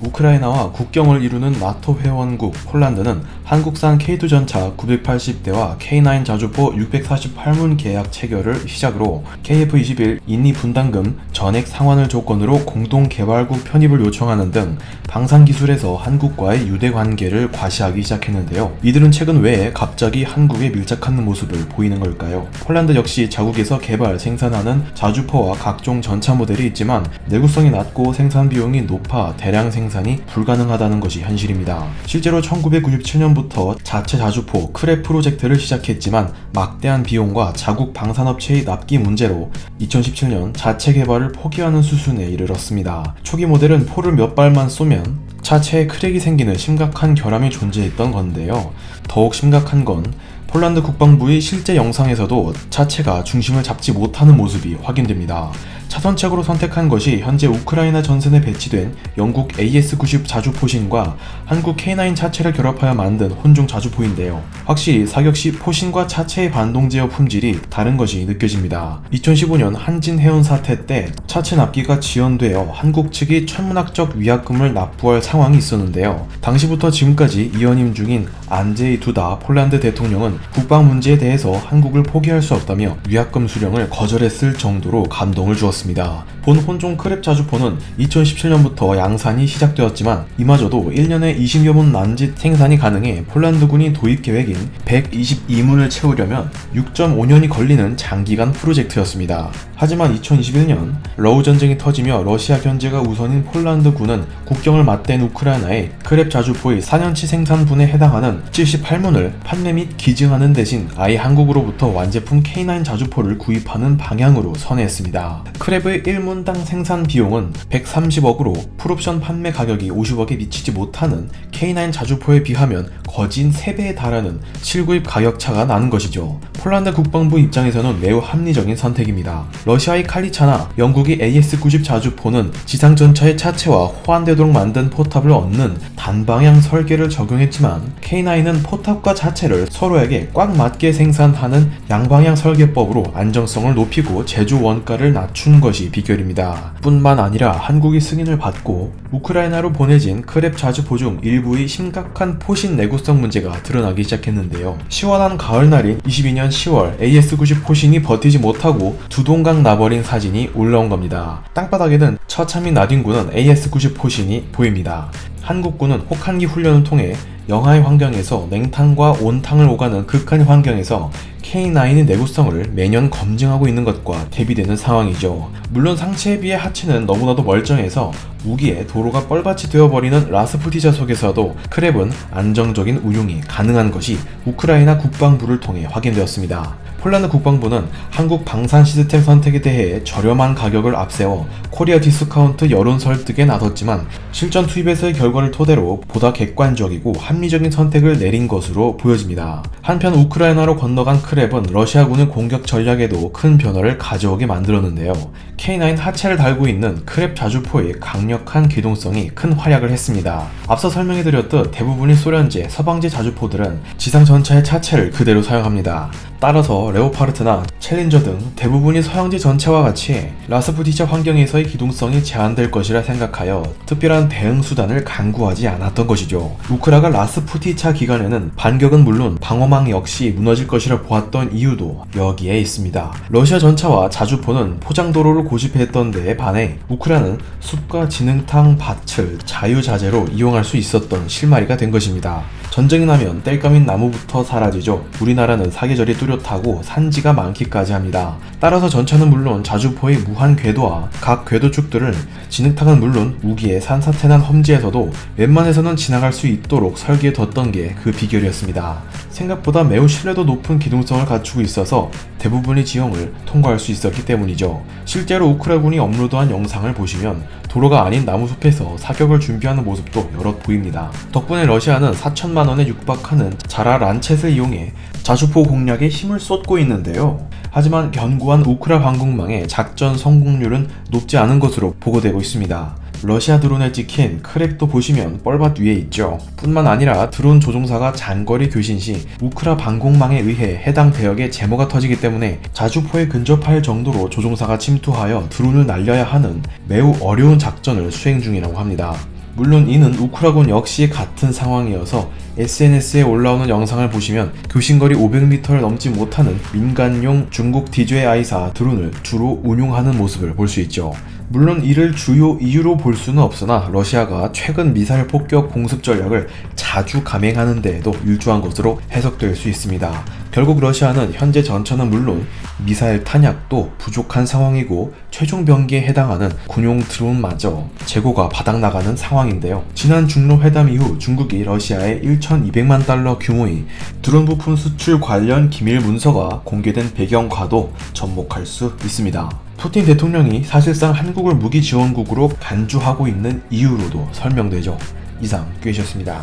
우크라이나와 국경을 이루는 나토 회원국 폴란드는 한국산 K2 전차 980대와 K9 자주포 648문 계약 체결을 시작으로 KF-21 인리 분담금 전액 상환을 조건으로 공동 개발국 편입을 요청하는 등 방산 기술에서 한국과의 유대 관계를 과시하기 시작했는데요. 이들은 최근 왜 갑자기 한국에 밀착하는 모습을 보이는 걸까요? 폴란드 역시 자국에서 개발, 생산하는 자주포와 각종 전차 모델이 있지만 내구성이 낮고 생산 비용이 높아 대량 생산이 불가능하다는 것이 현실입니다. 실제로 1997년부터 자체 자주포 크랩 프로젝트를 시작했지만 막대한 비용과 자국 방산업체의 납기 문제로 2017년 자체 개발을 포기하는 수순에 이르렀습니다. 초기 모델은 포를 몇 발만 쏘면 차체에 크랙이 생기는 심각한 결함이 존재했던 건데요. 더욱 심각한 건 폴란드 국방부의 실제 영상에서도 차체가 중심을 잡지 못하는 모습이 확인됩니다. 차선책으로 선택한 것이 현재 우크라이나 전선에 배치된 영국 AS-90 자주포신과 한국 K9 차체를 결합하여 만든 혼종 자주포인데요. 확실히 사격 시 포신과 차체의 반동 제어 품질이 다른 것이 느껴집니다. 2015년 한진 해운 사태 때 차체 납기가 지연되어 한국 측이 천문학적 위약금을 납부할 상황이 있었는데요. 당시부터 지금까지 이연임 중인 안제이 두다 폴란드 대통령은 국방 문제에 대해서 한국을 포기할 수 없다며 위약금 수령을 거절했을 정도로 감동을 주었습니다. 본 혼종 크랩 자주포는 2017년부터 양산이 시작되었지만 이마저도 1년에 20여 문 남짓 생산이 가능해 폴란드군이 도입 계획인 122문을 채우려면 6.5년이 걸리는 장기간 프로젝트였습니다. 하지만 2021년 러우 전쟁이 터지며 러시아 견제가 우선인 폴란드군은 국경을 맞댄 우크라이나에 크랩 자주포의 4년치 생산분에 해당하는 78문을 판매 및 기증하는 대신 아예 한국으로부터 완제품 K9 자주포를 구입하는 방향으로 선회했습니다. 크랩의 1문당 생산 비용은 130억으로 풀옵션 판매 가격이 50억에 미치지 못하는 K9 자주포에 비하면 거진 3배에 달하는 실구입 가격 차가 나는 것이죠. 폴란드 국방부 입장에서는 매우 합리적인 선택입니다. 러시아의 칼리차나 영국의 AS-90 자주포는 지상전차의 차체와 호환되도록 만든 포탑을 얻는 단방향 설계를 적용했지만 K9은 포탑과 차체를 서로에게 꽉 맞게 생산하는 양방향 설계법으로 안정성을 높이고 제조 원가를 낮춘 것이 비결입니다. 뿐만 아니라 한국이 승인을 받고 우크라이나로 보내진 크랩 자주포 중 일부의 심각한 포신 내구성 문제가 드러나기 시작했는데요. 시원한 가을날인 22년 10월 AS-90 포신이 버티지 못하고 두동강 나버린 사진이 올라온 겁니다. 땅바닥에는 처참히 나뒹구는 AS-90 포신이 보입니다. 한국군은 혹한기 훈련을 통해 영하의 환경에서 냉탕과 온탕을 오가는 극한 환경에서 K9의 내구성을 매년 검증하고 있는 것과 대비되는 상황이죠. 물론 상체에 비해 하체는 너무나도 멀쩡해서 무기에 도로가 뻘밭이 되어버리는 라스푸티자 속에서도 크랩은 안정적인 운용이 가능한 것이 우크라이나 국방부를 통해 확인되었습니다. 폴란드 국방부는 한국 방산 시스템 선택에 대해 저렴한 가격을 앞세워 코리아 디스카운트 여론 설득에 나섰지만 실전 투입에서의 결과를 토대로 보다 객관적이고 합리적인 선택을 내린 것으로 보여집니다. 한편 우크라이나로 건너간 크랩은 러시아군의 공격 전략에도 큰 변화를 가져오게 만들었는데요. K9 하체를 달고 있는 크랩 자주포의 강력한 기동성이 큰 활약을 했습니다. 앞서 설명해드렸듯 대부분의 소련제, 서방제 자주포들은 지상 전차의 차체를 그대로 사용합니다. 따라서 레오파르트나 챌린저 등 대부분이 서양제 전차와 같이 라스푸티차 환경에서의 기동성이 제한될 것이라 생각하여 특별한 대응 수단을 강구하지 않았던 것이죠. 우크라가 라스푸티차 기간에는 반격은 물론 방어망 역시 무너질 것이라 보았던 이유도 여기에 있습니다. 러시아 전차와 자주포는 포장도로를 고집했던 데에 반해 우크라는 숲과 진흙탕 밭을 자유자재로 이용할 수 있었던 실마리가 된 것입니다. 전쟁이 나면 땔감인 나무부터 사라지죠. 우리나라는 사계절이 뚜렷하고 산지가 많기까지 합니다. 따라서 전차는 물론 자주포의 무한 궤도와 각 궤도축들을 진흙탕은 물론 우기의 산사태난 험지에서도 웬만해서는 지나갈 수 있도록 설계해뒀던 게 그 비결이었습니다. 생각보다 매우 신뢰도 높은 기동성을 갖추고 있어서 대부분의 지형을 통과할 수 있었기 때문이죠. 실제로 우크라군이 업로드한 영상을 보시면 도로가 아닌 나무숲에서 사격을 준비하는 모습도 여럿 보입니다. 덕분에 러시아는 4천만 원에 육박하는 자라 란쳇을 이용해 자주포 공략에 힘을 쏟고 있는데요. 하지만 견고한 우크라 방공망의 작전 성공률은 높지 않은 것으로 보고되고 있습니다. 러시아 드론에 찍힌 크랩도 보시면 뻘밭 위에 있죠. 뿐만 아니라 드론 조종사가 장거리 교신 시 우크라 방공망에 의해 해당 대역에 제모가 터지기 때문에 자주포에 근접할 정도로 조종사가 침투하여 드론을 날려야 하는 매우 어려운 작전을 수행 중이라고 합니다. 물론 이는 우크라군 역시 같은 상황이어서 SNS에 올라오는 영상을 보시면 교신거리 500m를 넘지 못하는 민간용 중국 DJI사 드론을 주로 운용하는 모습을 볼 수 있죠. 물론 이를 주요 이유로 볼 수는 없으나 러시아가 최근 미사일 폭격 공습 전략을 자주 감행하는 데에도 일조한 것으로 해석될 수 있습니다. 결국 러시아는 현재 전차는 물론 미사일 탄약도 부족한 상황이고 최종 병기에 해당하는 군용 드론마저 재고가 바닥나가는 상황인데요. 지난 중로 회담 이후 중국이 러시아에 1,200만 달러 규모의 드론 부품 수출 관련 기밀 문서가 공개된 배경과도 접목할 수 있습니다. 푸틴 대통령이 사실상 한국을 무기 지원국으로 간주하고 있는 이유로도 설명되죠. 이상 꾀이셨습니다.